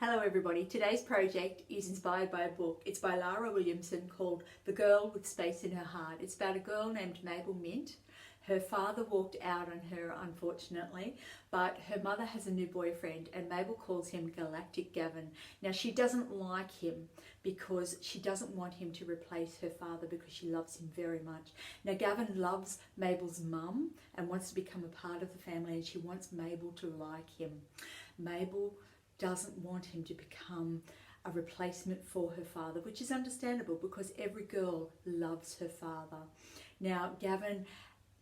Hello everybody, today's project is inspired by a book. It's by Lara Williamson called The Girl with Space in Her Heart. It's about a girl named Mabel Mint. Her father walked out on her, unfortunately, but her mother has a new boyfriend and Mabel calls him Galactic Gavin. Now she doesn't like him because she doesn't want him to replace her father because she loves him very much. Now Gavin loves Mabel's mum and wants to become a part of the family, and she wants Mabel to like him. Mabel doesn't want him to become a replacement for her father, which is understandable because every girl loves her father. Now Gavin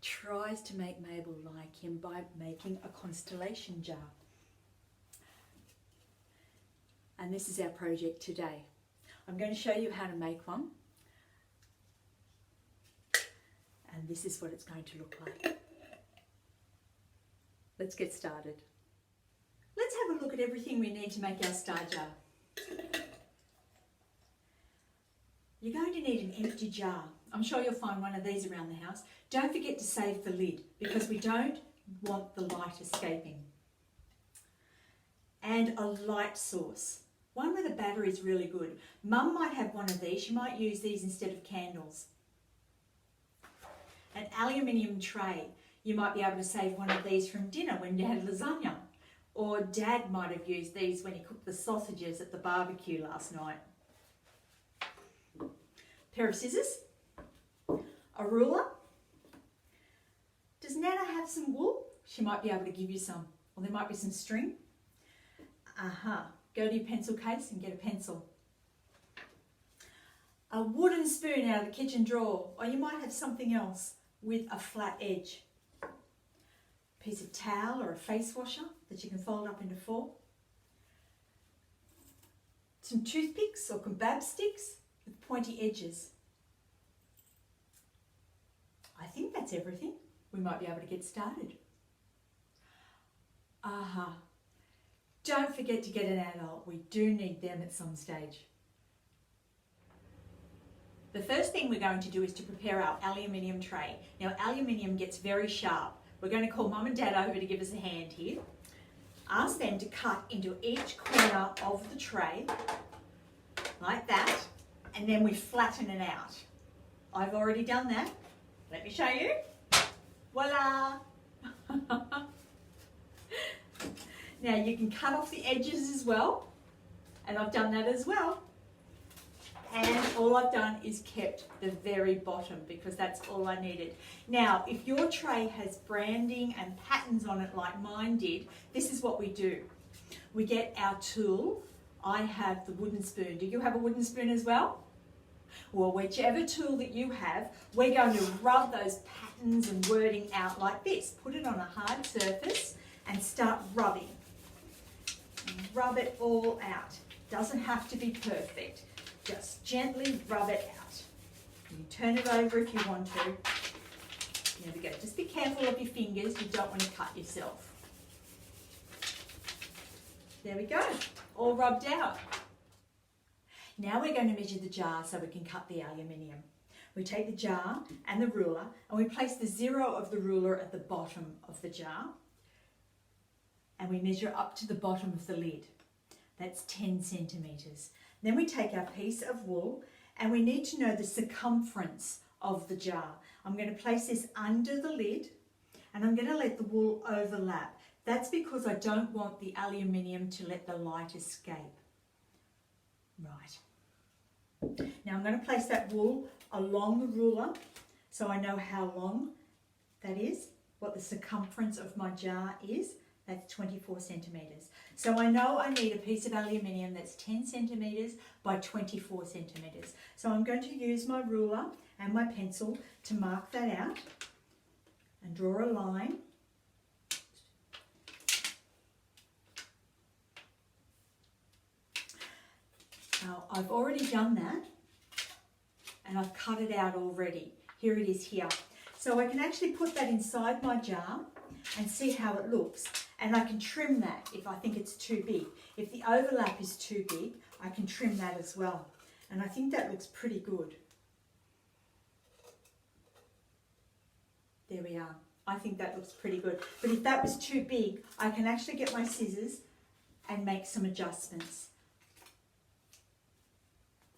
tries to make Mabel like him by making a constellation jar. And this is our project today. I'm going to show you how to make one. And this is what it's going to look like. Let's get started. Let's have a look at everything we need to make our star jar. You're going to need an empty jar. I'm sure you'll find one of these around the house. Don't forget to save the lid because we don't want the light escaping. And a light source. One with a battery is really good. Mum might have one of these. She might use these instead of candles. An aluminium tray. You might be able to save one of these from dinner when you had lasagna. Or Dad might have used these when he cooked the sausages at the barbecue last night. Pair of scissors, a ruler. Does Nana have some wool? She might be able to give you some. Or there might be some string. Go to your pencil case and get a pencil. A wooden spoon out of the kitchen drawer. Or you might have something else with a flat edge. Piece of towel or a face washer that you can fold up into four. Some toothpicks or kebab sticks with pointy edges. I think that's everything. We might be able to get started. Don't forget to get an adult. We do need them at some stage. The first thing we're going to do is to prepare our aluminium tray. Now aluminium gets very sharp. We're going to call Mum and Dad over to give us a hand here. Ask them to cut into each corner of the tray, like that, and then we flatten it out. I've already done that. Let me show you. Voila! Now you can cut off the edges as well, and I've done that as well. And all I've done is kept the very bottom because that's all I needed. Now, if your tray has branding and patterns on it like mine did, this is what we do. We get our tool. I have the wooden spoon. Do you have a wooden spoon as well? Well, whichever tool that you have, we're going to rub those patterns and wording out like this. Put it on a hard surface and start rubbing. Rub it all out. Doesn't have to be perfect. Just gently rub it out. You turn it over if you want to. There we go. Just be careful of your fingers. You don't want to cut yourself. There we go. All rubbed out. Now we're going to measure the jar so we can cut the aluminium. We take the jar and the ruler and we place the zero of the ruler at the bottom of the jar. And we measure up to the bottom of the lid. That's 10 centimetres. Then we take our piece of wool and we need to know the circumference of the jar. I'm going to place this under the lid and I'm going to let the wool overlap. That's because I don't want the aluminium to let the light escape. Right. Now I'm going to place that wool along the ruler so I know how long that is, what the circumference of my jar is. That's 24 centimetres. So I know I need a piece of aluminium that's 10 centimetres by 24 centimetres. So I'm going to use my ruler and my pencil to mark that out and draw a line. Now I've already done that and I've cut it out already. Here it is here. So I can actually put that inside my jar and see how it looks. And I can trim that if I think it's too big. If the overlap is too big, I can trim that as well. And I think that looks pretty good. There we are. I think that looks pretty good. But if that was too big, I can actually get my scissors and make some adjustments.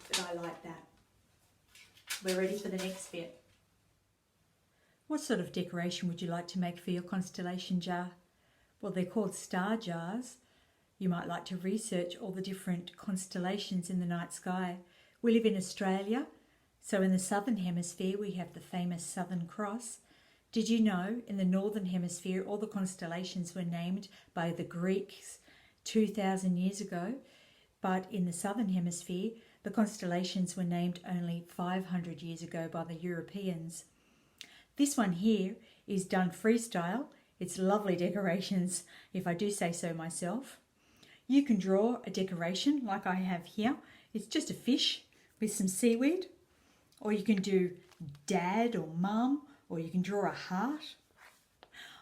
But I like that. We're ready for the next bit. What sort of decoration would you like to make for your constellation jar? Well, they're called star jars. You might like to research all the different constellations in the night sky. We live in Australia, so in the southern hemisphere we have the famous Southern Cross. Did you know in the northern hemisphere all the constellations were named by the Greeks 2,000 years ago, but in the southern hemisphere the constellations were named only 500 years ago by the Europeans. This one here is done freestyle. It's lovely decorations, if I do say so myself. You can draw a decoration like I have here. It's just a fish with some seaweed, or you can do dad or mum, or you can draw a heart.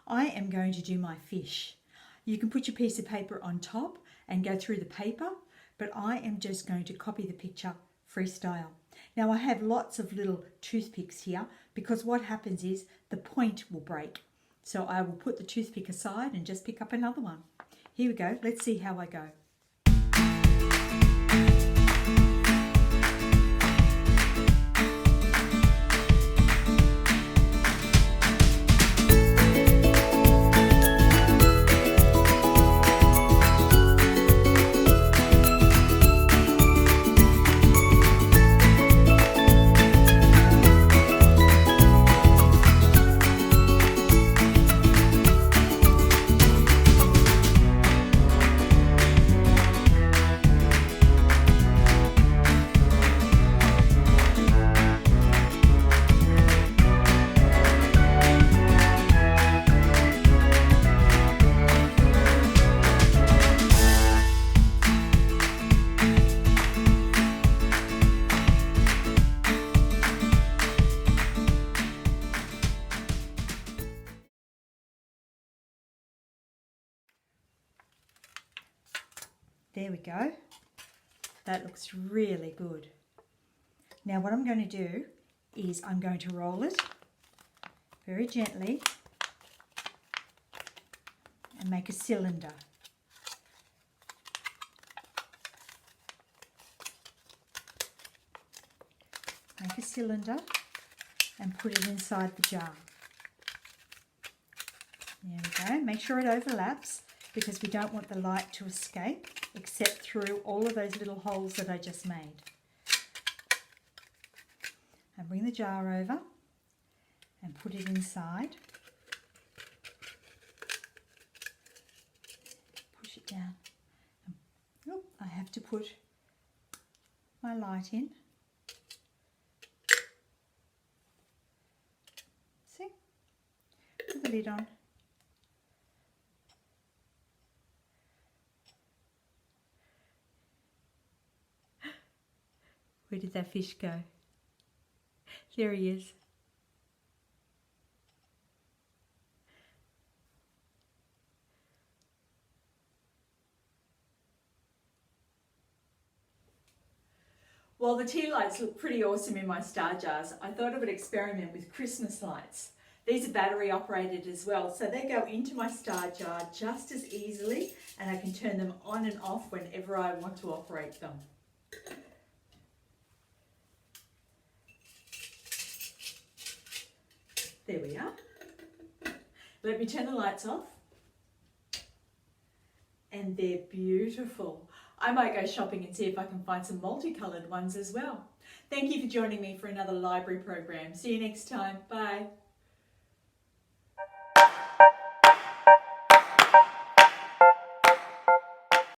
I am going to do my fish. You can put your piece of paper on top and go through the paper, but I am just going to copy the picture freestyle. Now I have lots of little toothpicks here because what happens is the point will break. So I will put the toothpick aside and just pick up another one. Here we go. Let's see how I go. There we go. That looks really good. Now what I'm going to do is I'm going to roll it very gently and make a cylinder. Make a cylinder and put it inside the jar. There we go. Make sure it overlaps because we don't want the light to escape except through all of those little holes that I just made. And bring the jar over and put it inside. Push it down. Oh, I have to put my light in. See? Put the lid on. Where did that fish go? There he is. While the tea lights look pretty awesome in my star jars, I thought I would experiment with Christmas lights. These are battery operated as well, so they go into my star jar just as easily, and I can turn them on and off whenever I want to operate them. There we are. Let me turn the lights off. And they're beautiful. I might go shopping and see if I can find some multicoloured ones as well. Thank you for joining me for another library program. See you next time. Bye.